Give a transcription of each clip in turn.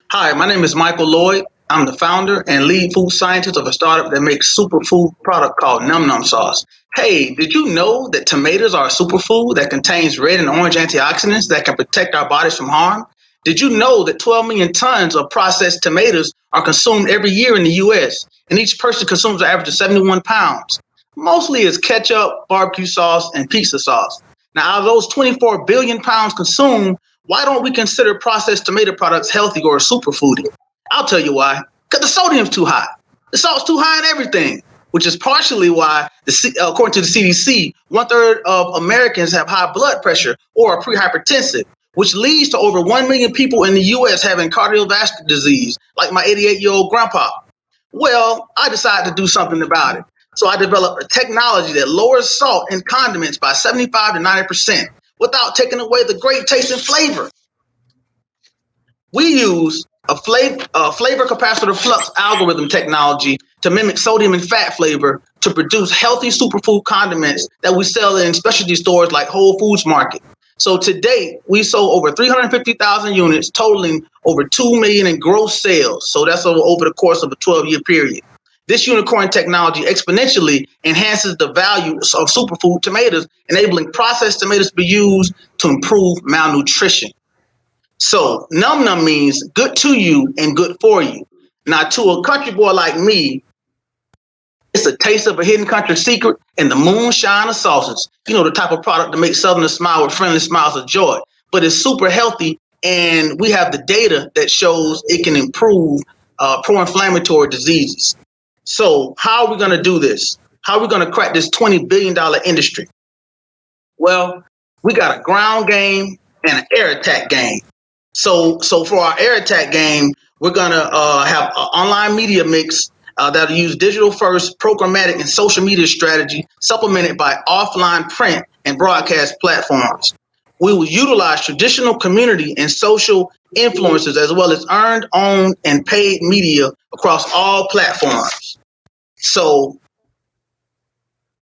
Hi, my name is Michael Lloyd. I'm the founder and lead food scientist of a startup that makes superfood product called Num Num Sauce. Hey, did you know that tomatoes are a superfood that contains red and orange antioxidants that can protect our bodies from harm? Did you know that 12 million tons of processed tomatoes are consumed every year in the US, and each person consumes an average of 71 pounds? Mostly is ketchup, barbecue sauce, and pizza sauce. Now, out of those 24 billion pounds consumed, why don't we consider processed tomato products healthy or a superfood? I'll tell you why. Because the sodium's too high. The salt's too high in everything, which is partially why, according to the CDC, one third of Americans have high blood pressure or are prehypertensive, which leads to over 1 million people in the US having cardiovascular disease, like my 88-year-old grandpa. Well, I decided to do something about it. So I developed a technology that lowers salt in condiments by 75 to 90% without taking away the great taste and flavor. We use a flavor capacitor flux algorithm technology to mimic sodium and fat flavor to produce healthy superfood condiments that we sell in specialty stores like Whole Foods Market. So to date, we sold over 350,000 units, totaling over 2 million in gross sales. So that's over the course of a 12-year period. This unicorn technology exponentially enhances the value of superfood tomatoes, enabling processed tomatoes to be used to improve malnutrition. So num num means good to you and good for you. Now, to a country boy like me, it's a taste of a hidden country secret and the moonshine of sauces. You know, the type of product that makes Southerners smile with friendly smiles of joy. But it's super healthy, and we have the data that shows it can improve pro-inflammatory diseases. So how are we going to do this? How are we going to crack this $20 billion industry? Well, we got a ground game and an air attack game. So for our air attack game, we're gonna have an online media mix that'll use digital first, programmatic, and social media strategy, supplemented by offline print and broadcast platforms. We will utilize traditional community and social influencers as well as earned, owned, and paid media across all platforms. So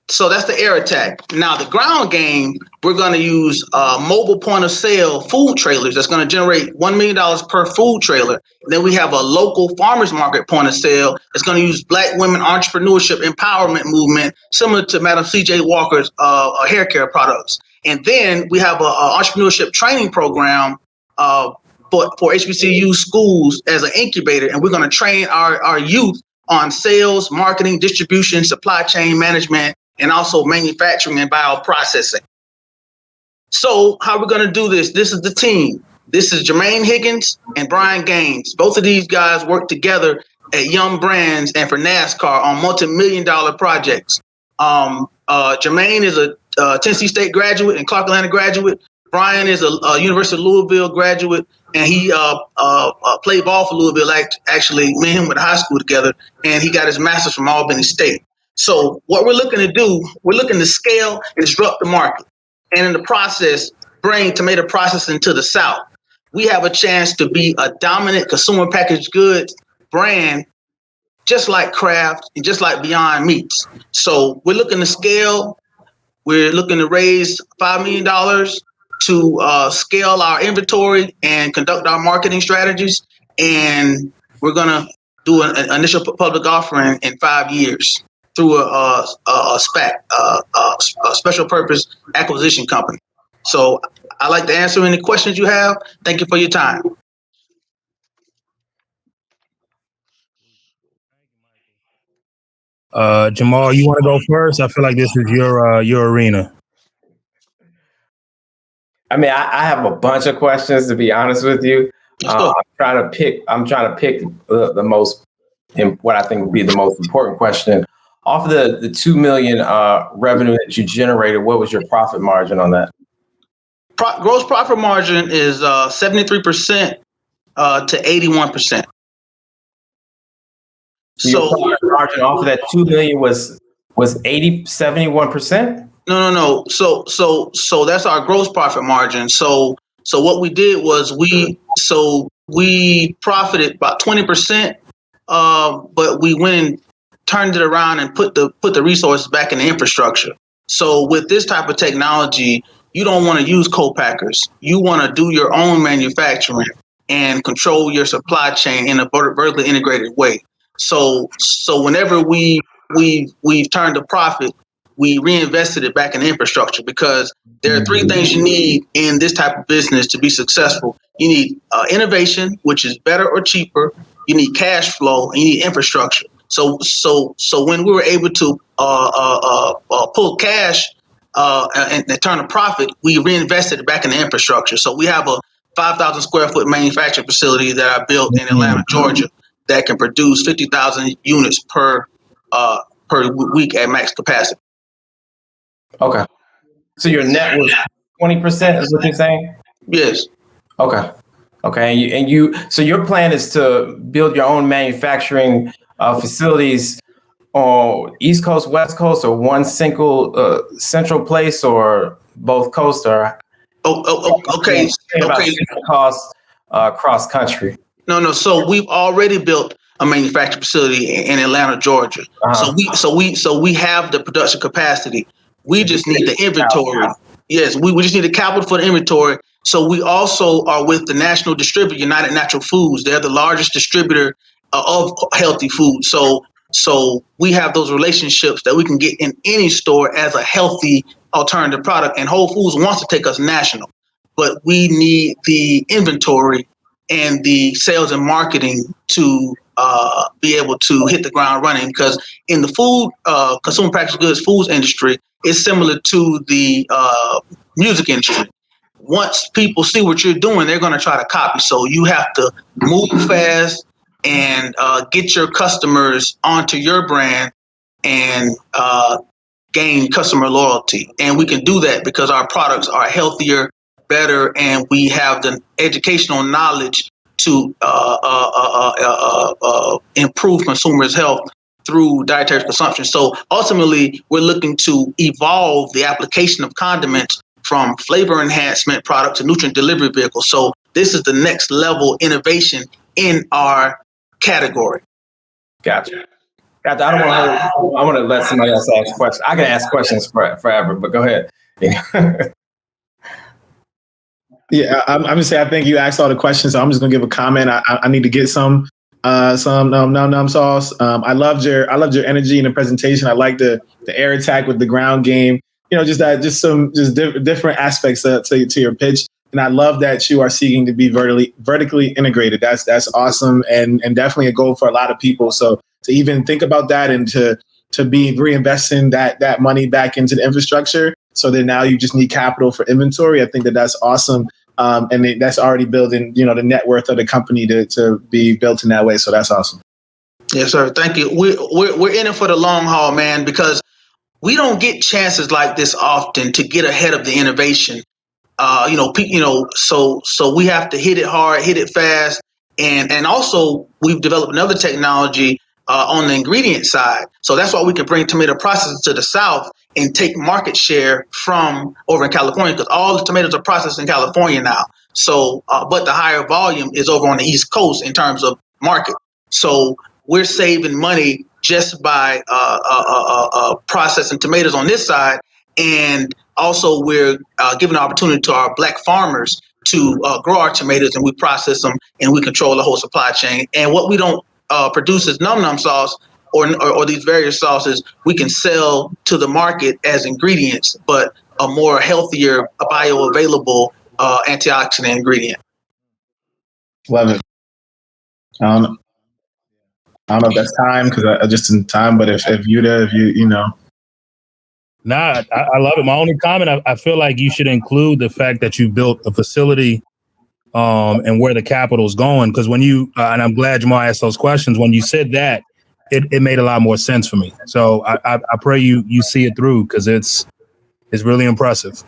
so that's the air attack. Now the ground game, we're going to use mobile point of sale food trailers. That's going to generate $1 million per food trailer. Then we have a local farmers market point of sale. It's going to use Black women entrepreneurship empowerment movement, similar to Madam C.J. Walker's hair care products. And then we have a entrepreneurship training program for HBCU schools as an incubator, and we're going to train our youth on sales, marketing, distribution, supply chain management, and also manufacturing and bioprocessing. So how are we going to do this? This is the team. This is Jermaine Higgins and Brian Gaines. Both of these guys work together at Yum Brands and for NASCAR on multi-million-dollar projects. Jermaine is a Tennessee State graduate and Clark Atlanta graduate. Brian is a University of Louisville graduate, and he played ball for Louisville. Actually, me and him went to high school together, and he got his master's from Albany State. So what we're looking to do, we're looking to scale and disrupt the market, and in the process, bring tomato processing to the South. We have a chance to be a dominant consumer packaged goods brand, just like Kraft and just like Beyond Meats. So we're looking to scale. We're looking to raise $5 million to scale our inventory and conduct our marketing strategies. And we're going to do an initial public offering in 5 years through a SPAC, a special purpose acquisition company. So I'd like to answer any questions you have. Thank you for your time. Jamal, you want to go first? I feel like this is your arena. I mean, I have a bunch of questions, to be honest with you. I'm trying to pick the most, what I think would be the most important question. Off the 2 million revenue that you generated, what was your profit margin on that? Gross profit margin is 73% to 81%. So your margin off of that 2 million was 71%? No. So that's our gross profit margin. So what we did was we profited about 20%, but we went and turned it around and put the resources back in the infrastructure. So with this type of technology, you don't want to use co-packers. You want to do your own manufacturing. and control your supply chain in a vertically integrated way. So whenever we've turned a profit, we reinvested it back in infrastructure, because there are three things you need in this type of business to be successful. You need innovation, which is better or cheaper. You need cash flow, and you need infrastructure. So when we were able to pull cash and turn a profit, we reinvested it back in the infrastructure. So we have a 5,000 square foot manufacturing facility that I built in Atlanta, Georgia, that can produce 50,000 units per week at max capacity. Okay. So your net was 20%, is what you're saying? Yes. Okay. Okay. So your plan is to build your own manufacturing facilities on East Coast, West Coast, or one single central place, or both coasts, or Okay. Costs cross country. No. So we've already built a manufacturing facility in Atlanta, Georgia. Uh-huh. So we have the production capacity. We just need the inventory. Yes, we just need the capital for the inventory. So we also are with the national distributor, United Natural Foods. They're the largest distributor of healthy food. So we have those relationships that we can get in any store as a healthy alternative product. And Whole Foods wants to take us national, but we need the inventory and the sales and marketing to be able to hit the ground running. Because in the food, consumer packaged goods, foods industry, it's similar to the music industry. Once people see what you're doing, they're going to try to copy. So you have to move fast and get your customers onto your brand and gain customer loyalty. And we can do that because our products are healthier, better, and we have the educational knowledge to improve consumers' health through dietary consumption. So ultimately, we're looking to evolve the application of condiments from flavor enhancement product to nutrient delivery vehicles. So this is the next level innovation in our category. Gotcha. I want to let somebody else ask questions. I can ask questions forever, but go ahead. Yeah, I'm just saying, I think you asked all the questions. So I'm just gonna give a comment. I need to get some num sauce. I loved your energy in the presentation. I like the air attack with the ground game. You know, just some different aspects to your pitch. And I love that you are seeking to be vertically integrated. That's awesome, and definitely a goal for a lot of people. So to even think about that and to be reinvesting that money back into the infrastructure, so that now you just need capital for inventory. I think that's awesome. And that's already building, the net worth of the company to be built in that way. So that's awesome. Yes, sir. Thank you. We're in it for the long haul, man, because we don't get chances like this often to get ahead of the innovation. So we have to hit it hard, hit it fast, and also we've developed another technology on the ingredient side. So that's why we can bring tomato processing to the South and take market share from over in California, because all the tomatoes are processed in California now. So, but the higher volume is over on the East Coast in terms of market. So we're saving money just by processing tomatoes on this side, and also we're giving an opportunity to our black farmers to grow our tomatoes, and we process them and we control the whole supply chain. And what we don't produce is num sauce or these various sauces we can sell to the market as ingredients, but a more healthier, bioavailable antioxidant ingredient. Love it. I don't know if that's time, because I just in time, but if you Nah, I love it. My only comment, I feel like you should include the fact that you built a facility and where the capital is going. Because when you, and I'm glad Jamal asked those questions, when you said that, it made a lot more sense for me. So I pray you see it through, because it's really impressive.